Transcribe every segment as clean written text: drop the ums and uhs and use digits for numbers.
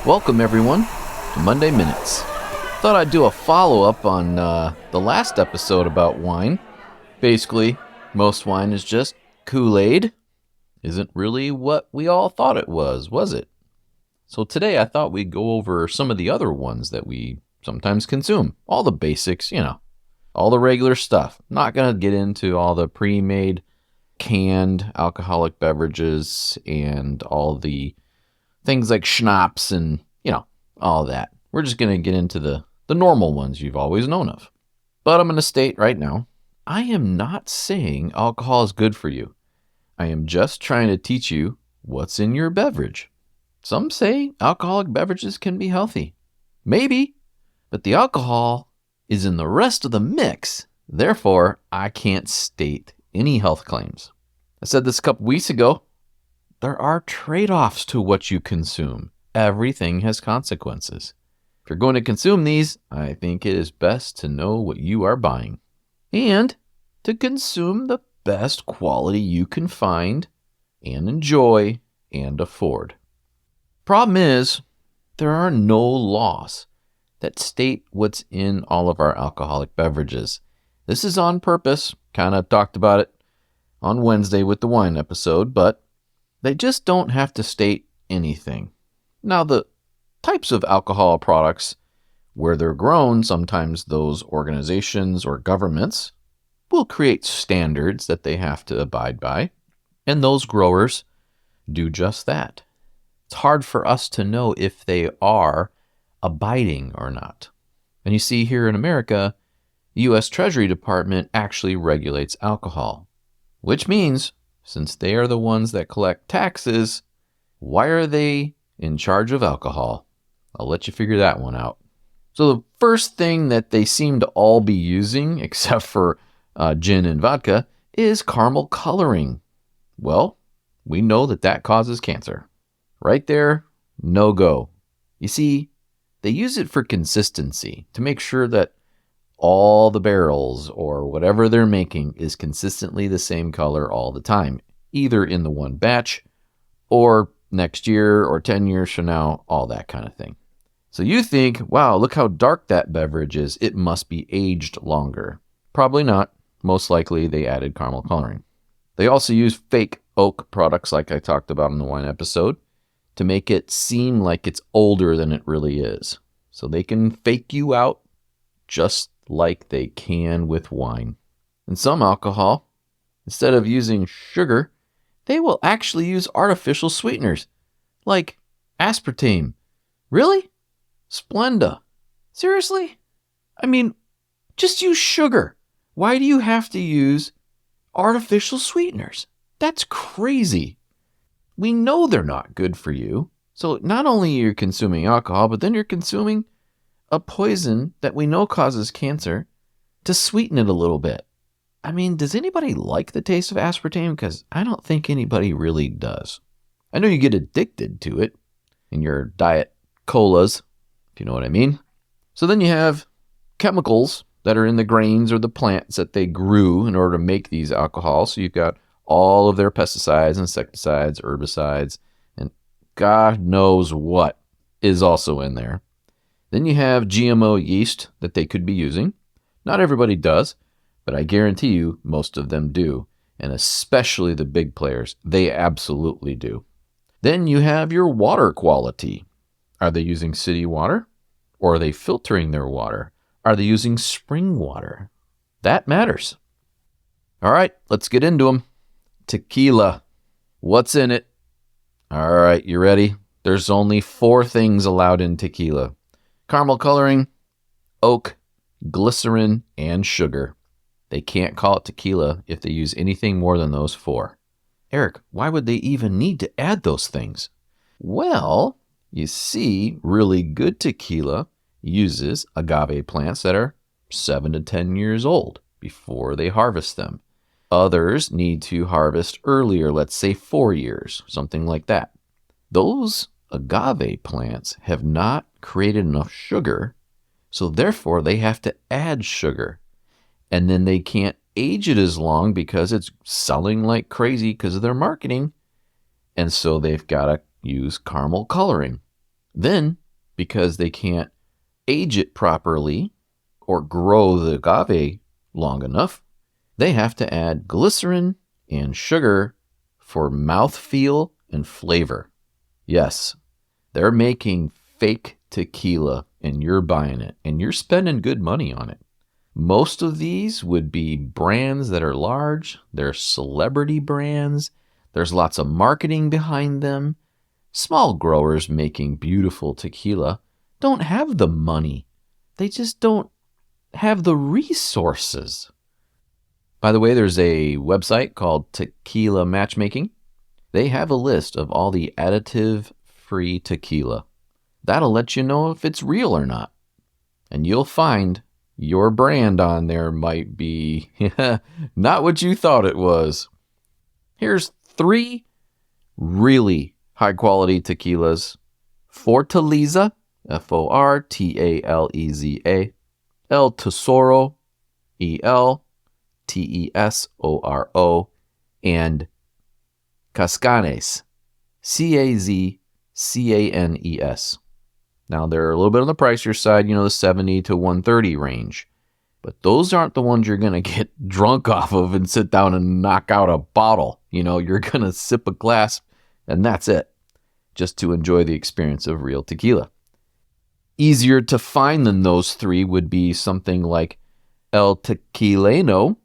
Welcome, everyone, to Monday Minutes. Thought I'd do a follow-up on the last episode about wine. Basically, most wine is just Kool-Aid. Isn't really what we all thought it was it? So today I thought we'd go over some of the other ones that we sometimes consume. All the basics, all the regular stuff. Not going to get into all the pre-made canned alcoholic beverages and all the things like schnapps and, all that. We're just going to get into the normal ones you've always known of. But I'm going to state right now, I am not saying alcohol is good for you. I am just trying to teach you what's in your beverage. Some say alcoholic beverages can be healthy. Maybe, but the alcohol is in the rest of the mix. Therefore, I can't state any health claims. I said this a couple weeks ago. There are trade-offs to what you consume. Everything has consequences. If you're going to consume these, I think it is best to know what you are buying and to consume the best quality you can find and enjoy and afford. Problem is, there are no laws that state what's in all of our alcoholic beverages. This is on purpose. Kind of talked about it on Wednesday with the wine episode, but they just don't have to state anything. Now, the types of alcohol products, where they're grown, sometimes those organizations or governments will create standards that they have to abide by, and those growers do just that. It's hard for us to know if they are abiding or not. And you see here in America, the U.S. Treasury Department actually regulates alcohol, which means since they are the ones that collect taxes, why are they in charge of alcohol? I'll let you figure that one out. So the first thing that they seem to all be using, except for gin and vodka, is caramel coloring. Well, we know that causes cancer. Right there, no go. You see, they use it for consistency to make sure that all the barrels or whatever they're making is consistently the same color all the time, either in the one batch or next year or 10 years from now, all that kind of thing. So you think, wow, look how dark that beverage is. It must be aged longer. Probably not. Most likely they added caramel coloring. They also use fake oak products like I talked about in the wine episode to make it seem like it's older than it really is. So they can fake you out just like they can with wine. In some alcohol, instead of using sugar, they will actually use artificial sweeteners, like aspartame. Really? Splenda. Seriously? I mean, just use sugar. Why do you have to use artificial sweeteners? That's crazy. We know they're not good for you. So not only are you consuming alcohol, but then you're consuming a poison that we know causes cancer to sweeten it a little bit. I mean, does anybody like the taste of aspartame? Because I don't think anybody really does. I know you get addicted to it in your diet colas, if you know what I mean. So then you have chemicals that are in the grains or the plants that they grew in order to make these alcohols. So you've got all of their pesticides, insecticides, herbicides, and God knows what is also in there. Then you have GMO yeast that they could be using. Not everybody does, but I guarantee you most of them do, and especially the big players. They absolutely do. Then you have your water quality. Are they using city water? Or are they filtering their water? Are they using spring water? That matters. All right, let's get into them. Tequila. What's in it? All right, you ready? There's only 4 things allowed in tequila: caramel coloring, oak, glycerin, and sugar. They can't call it tequila if they use anything more than those 4. Eric, why would they even need to add those things? Well, you see, really good tequila uses agave plants that are 7 to 10 years old before they harvest them. Others need to harvest earlier, let's say 4 years, something like that. Those agave plants have not created enough sugar, so therefore they have to add sugar. And then they can't age it as long because it's selling like crazy because of their marketing. And so they've got to use caramel coloring. Then, because they can't age it properly or grow the agave long enough, they have to add glycerin and sugar for mouthfeel and flavor. Yes, they're making fake tequila and you're buying it and you're spending good money on it. Most of these would be brands that are large. They're celebrity brands. There's lots of marketing behind them. Small growers making beautiful tequila don't have the money. They just don't have the resources. By the way, there's a website called Tequila Matchmaking. They have a list of all the additive-free tequila. That'll let you know if it's real or not. And you'll find your brand on there might be not what you thought it was. Here's 3 really high-quality tequilas. Fortaleza, Fortaleza, El Tesoro, Eltesoro, and Cascanes, Cazcanes. Now, they're a little bit on the pricier side, the 70 to 130 range. But those aren't the ones you're going to get drunk off of and sit down and knock out a bottle. You're going to sip a glass and that's it, just to enjoy the experience of real tequila. Easier to find than those 3 would be something like El Tequileno,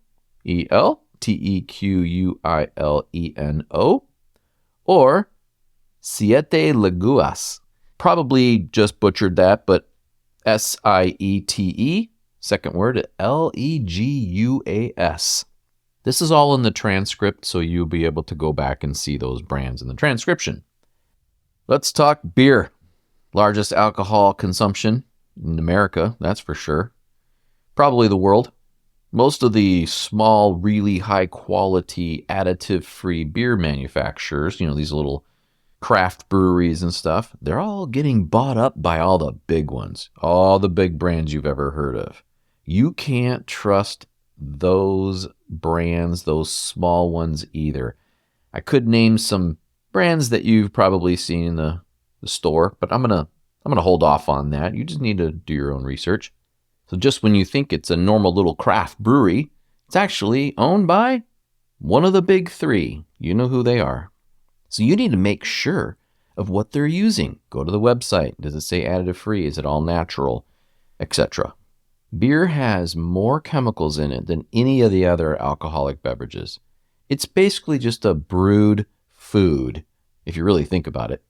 Eltequileno, or Siete Leguas. Probably just butchered that, but Siete, second word, Leguas. This is all in the transcript, so you'll be able to go back and see those brands in the transcription. Let's talk beer. Largest alcohol consumption in America, that's for sure. Probably the world. Most of the small, really high-quality, additive-free beer manufacturers, these little craft breweries and stuff, they're all getting bought up by all the big ones, all the big brands you've ever heard of. You can't trust those brands, those small ones either. I could name some brands that you've probably seen in the store, but I'm gonna hold off on that. You just need to do your own research. So just when you think it's a normal little craft brewery, it's actually owned by one of the big 3. You know who they are. So you need to make sure of what they're using. Go to the website. Does it say additive-free? Is it all natural? Etc. Beer has more chemicals in it than any of the other alcoholic beverages. It's basically just a brewed food, if you really think about it.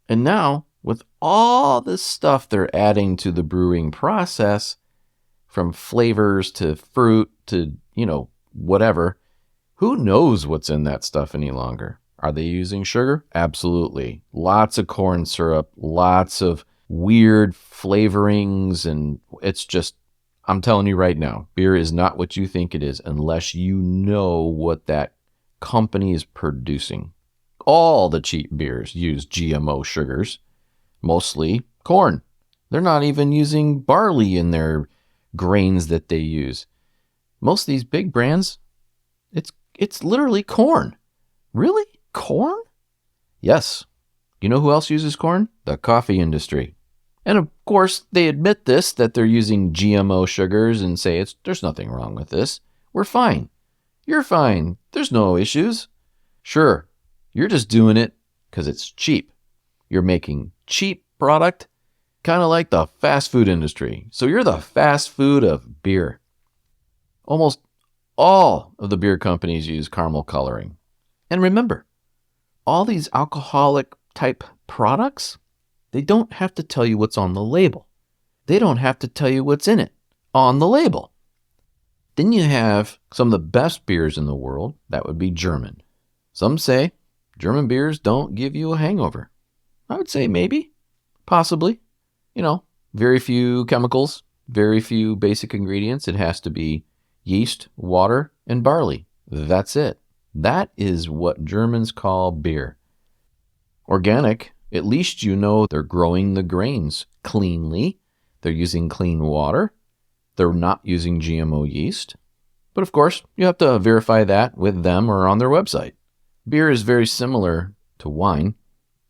And now, with all this stuff they're adding to the brewing process, from flavors to fruit to, whatever, who knows what's in that stuff any longer? Are they using sugar? Absolutely. Lots of corn syrup, lots of weird flavorings, and it's just, I'm telling you right now, beer is not what you think it is unless you know what that company is producing. All the cheap beers use GMO sugars, mostly corn. They're not even using barley in their grains that they use. Most of these big brands, it's literally corn. Really? Corn? Yes. You know who else uses corn? The coffee industry. And of course, they admit this, that they're using GMO sugars and say there's nothing wrong with this. We're fine. You're fine. There's no issues. Sure, you're just doing it because it's cheap. You're making cheap product, kind of like the fast food industry. So you're the fast food of beer. Almost all of the beer companies use caramel coloring. And remember, all these alcoholic type products, they don't have to tell you what's on the label. They don't have to tell you what's in it on the label. Then you have some of the best beers in the world. That would be German. Some say German beers don't give you a hangover. I would say maybe, possibly. Very few chemicals, very few basic ingredients. It has to be yeast, water, and barley. That's it. That is what Germans call beer. Organic, at least they're growing the grains cleanly. They're using clean water. They're not using GMO yeast. But of course, you have to verify that with them or on their website. Beer is very similar to wine.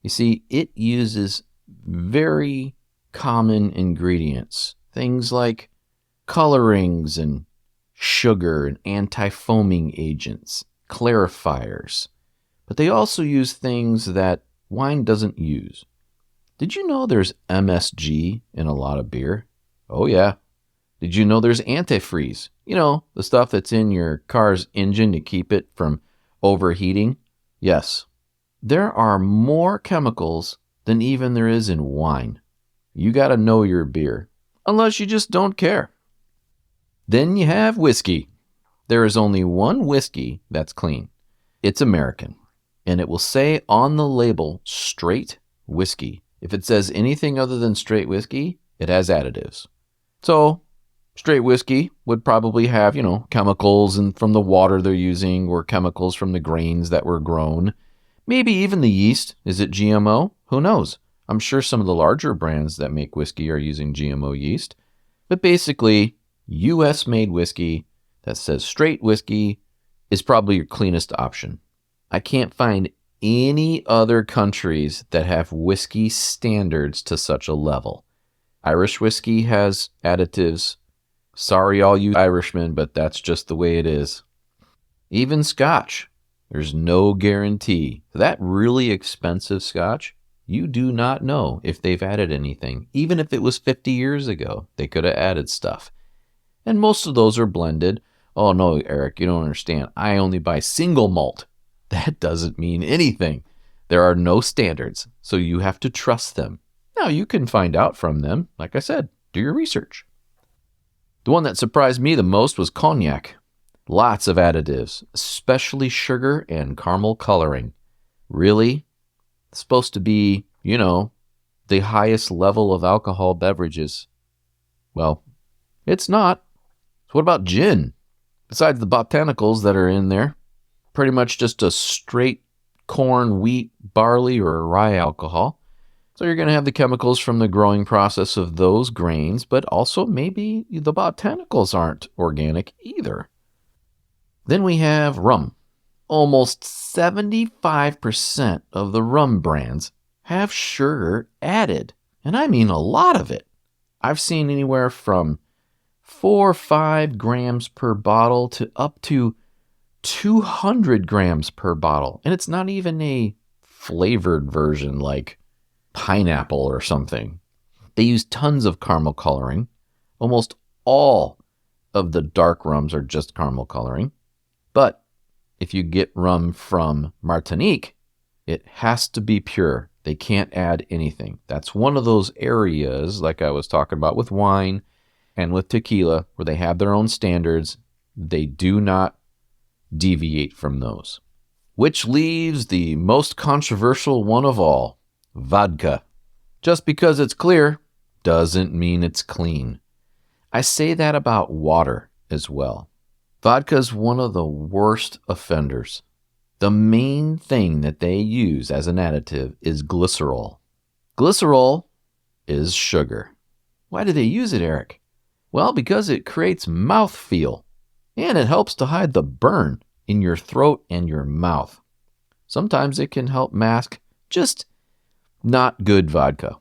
You see, it uses very common ingredients. Things like colorings and sugar and anti-foaming agents, clarifiers. But they also use things that wine doesn't use. Did you know there's MSG in a lot of beer? Oh yeah. Did you know there's antifreeze? You know, the stuff that's in your car's engine to keep it from overheating? Yes. There are more chemicals than even there is in wine. You gotta know your beer, unless you just don't care. Then you have whiskey. There is only one whiskey that's clean. It's American, and it will say on the label, straight whiskey. If it says anything other than straight whiskey, it has additives. So, straight whiskey would probably have, chemicals from the water they're using or chemicals from the grains that were grown. Maybe even the yeast. Is it GMO? Who knows? I'm sure some of the larger brands that make whiskey are using GMO yeast. But basically, US-made whiskey that says straight whiskey is probably your cleanest option. I can't find any other countries that have whiskey standards to such a level. Irish whiskey has additives. Sorry, all you Irishmen, but that's just the way it is. Even Scotch, there's no guarantee. That really expensive Scotch, you do not know if they've added anything. Even if it was 50 years ago, they could have added stuff. And most of those are blended. Oh no, Eric, you don't understand. I only buy single malt. That doesn't mean anything. There are no standards, so you have to trust them. Now, you can find out from them. Like I said, do your research. The one that surprised me the most was cognac. Lots of additives, especially sugar and caramel coloring. Really? It's supposed to be, the highest level of alcohol beverages. Well, it's not. So what about gin? Besides the botanicals that are in there, pretty much just a straight corn, wheat, barley, or rye alcohol. So you're going to have the chemicals from the growing process of those grains, but also maybe the botanicals aren't organic either. Then we have rum. Almost 75% of the rum brands have sugar added, and I mean a lot of it. I've seen anywhere from 4 or 5 grams per bottle to up to 200 grams per bottle. And it's not even a flavored version like pineapple or something. They use tons of caramel coloring. Almost all of the dark rums are just caramel coloring. But if you get rum from Martinique, it has to be pure. They can't add anything. That's one of those areas, like I was talking about with wine and with tequila, where they have their own standards. They do not deviate from those. Which leaves the most controversial one of all, vodka. Just because it's clear doesn't mean it's clean. I say that about water as well. Vodka is one of the worst offenders. The main thing that they use as an additive is glycerol. Glycerol is sugar. Why do they use it, Eric? Well, because it creates mouthfeel, and it helps to hide the burn in your throat and your mouth. Sometimes it can help mask just not good vodka.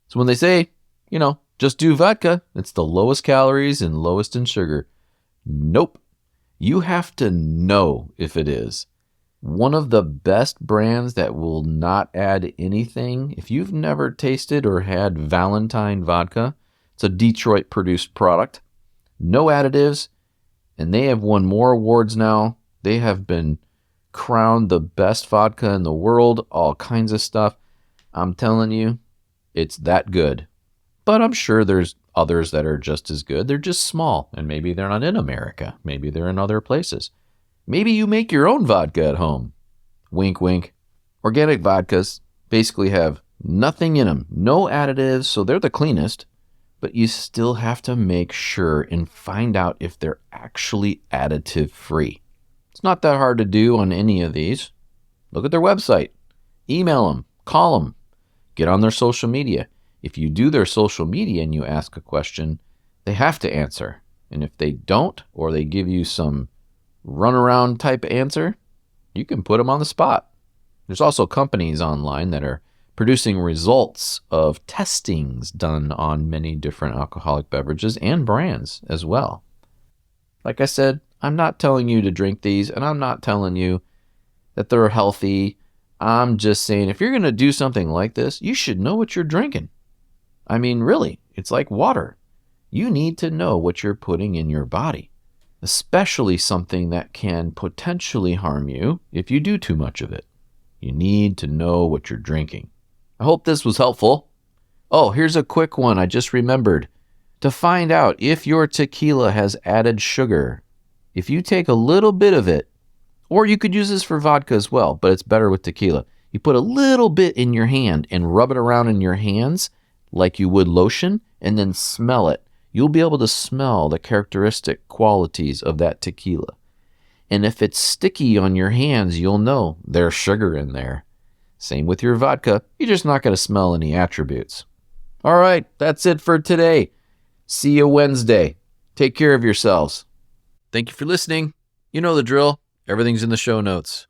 So when they say, just do vodka, it's the lowest calories and lowest in sugar. Nope. You have to know if it is. One of the best brands that will not add anything, if you've never tasted or had Valentine vodka, it's a Detroit-produced product. No additives, and they have won more awards now. They have been crowned the best vodka in the world, all kinds of stuff. I'm telling you, it's that good. But I'm sure there's others that are just as good. They're just small, and maybe they're not in America. Maybe they're in other places. Maybe you make your own vodka at home. Wink, wink. Organic vodkas basically have nothing in them, no additives, so they're the cleanest. But you still have to make sure and find out if they're actually additive-free. It's not that hard to do on any of these. Look at their website. Email them. Call them. Get on their social media. If you do their social media and you ask a question, they have to answer. And if they don't, or they give you some runaround type answer, you can put them on the spot. There's also companies online that are producing results of testings done on many different alcoholic beverages and brands as well. Like I said, I'm not telling you to drink these, and I'm not telling you that they're healthy. I'm just saying if you're going to do something like this, you should know what you're drinking. I mean, really, it's like water. You need to know what you're putting in your body, especially something that can potentially harm you if you do too much of it. You need to know what you're drinking. I hope this was helpful. Oh, here's a quick one I just remembered. To find out if your tequila has added sugar, if you take a little bit of it, or you could use this for vodka as well, but it's better with tequila. You put a little bit in your hand and rub it around in your hands like you would lotion, and then smell it. You'll be able to smell the characteristic qualities of that tequila. And if it's sticky on your hands, you'll know there's sugar in there. Same with your vodka. You're just not going to smell any attributes. All right, that's it for today. See you Wednesday. Take care of yourselves. Thank you for listening. You know the drill. Everything's in the show notes.